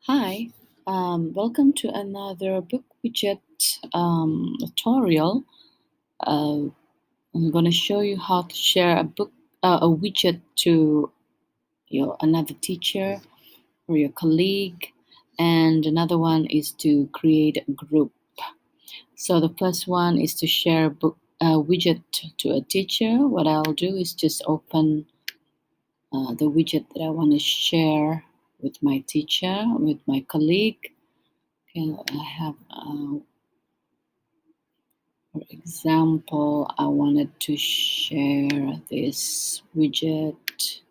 Hi, welcome to another book widget tutorial. Uh, I'm going to show you how to share a widget to your another teacher or your colleague, and another one is to create a group. So the first one is to share a widget to a teacher. What I'll do is just open the widget that I want to share with my teacher, with my colleague. Okay, I have for example, I wanted to share this widget.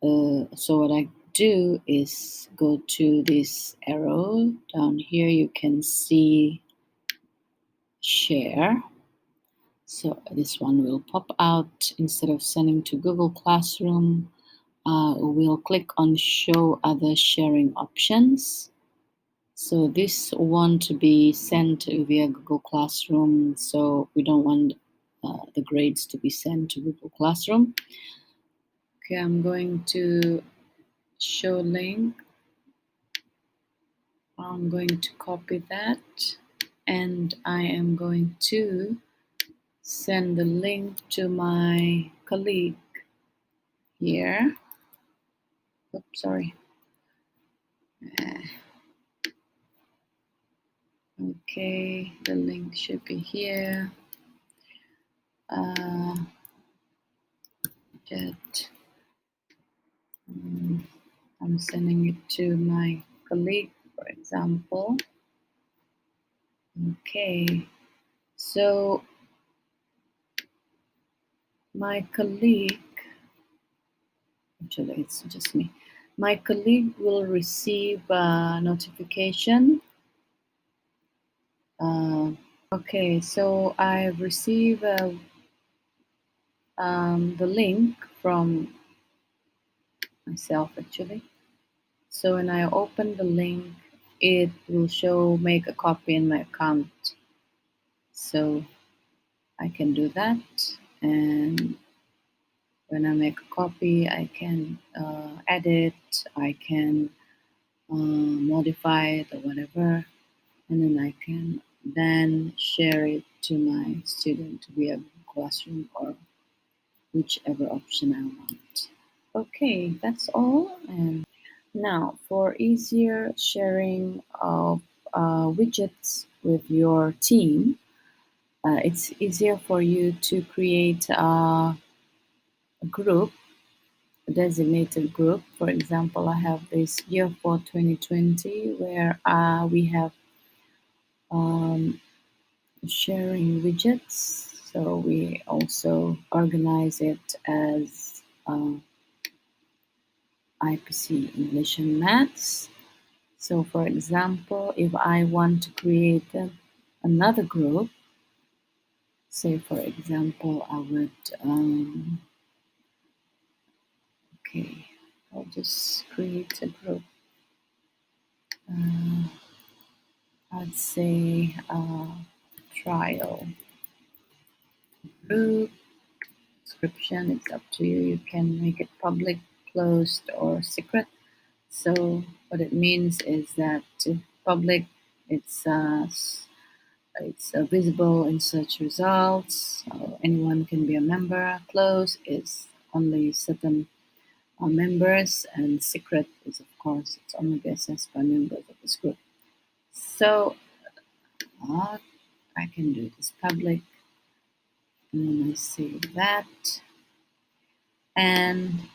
So what I do is go to this arrow down here. You can see share. So this one will pop out. Instead of sending to Google Classroom, we'll click on show other sharing options. So this want to be sent via Google Classroom, so we don't want the grades to be sent to Google Classroom. Okay, I'm going to show link. I'm going to copy that, and I am going to send the link to my colleague here. Oops, sorry. Okay, the link should be here. Get. I'm sending it to my colleague, for example. Okay, so my colleague, actually it's just me, my colleague will receive a notification. Okay, so I receive the link from myself actually. So when I open the link, it will show make a copy in my account. So I can do that, and when I make a copy, I can edit, I can modify it or whatever, and then I can then share it to my student via Classroom or whichever option I want. Okay, that's all. And now for easier sharing of widgets with your team, it's easier for you to create a group, a designated group. For example, I have this year for 2020 where we have sharing widgets. So we also organize it as IPC English and Maths. So for example, if I want to create another group, say for example, I would, okay, I'll just create a group. I'd say trial group. Description, it's up to you. You can make it public, closed, or secret. So what it means is that public, it's visible in search results. Anyone can be a member. Closed is only certain members, and secret is, of course, it's only be accessed by members of this group. So I can do this public, and then I save that, and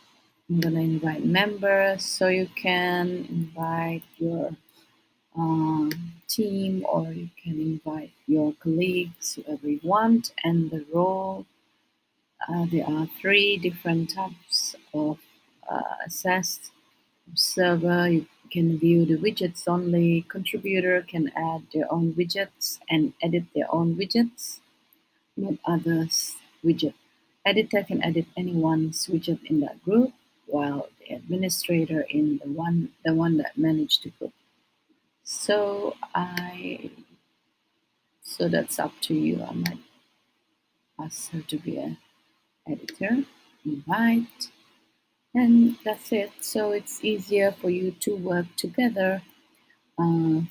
I'm gonna invite members, so you can invite your team, or you can invite your colleagues, whoever you want. And the role, there are 3 different types of access. Observer, you can view the widgets only. Contributor can add their own widgets and edit their own widgets, not others' widget. Editor can edit anyone's widget in that group, while the administrator in the one that managed the group. So that's up to you. I might ask her to be an editor. Invite. And that's it. So it's easier for you to work together, uh,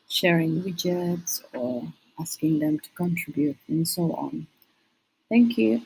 sharing widgets or asking them to contribute and so on. Thank you.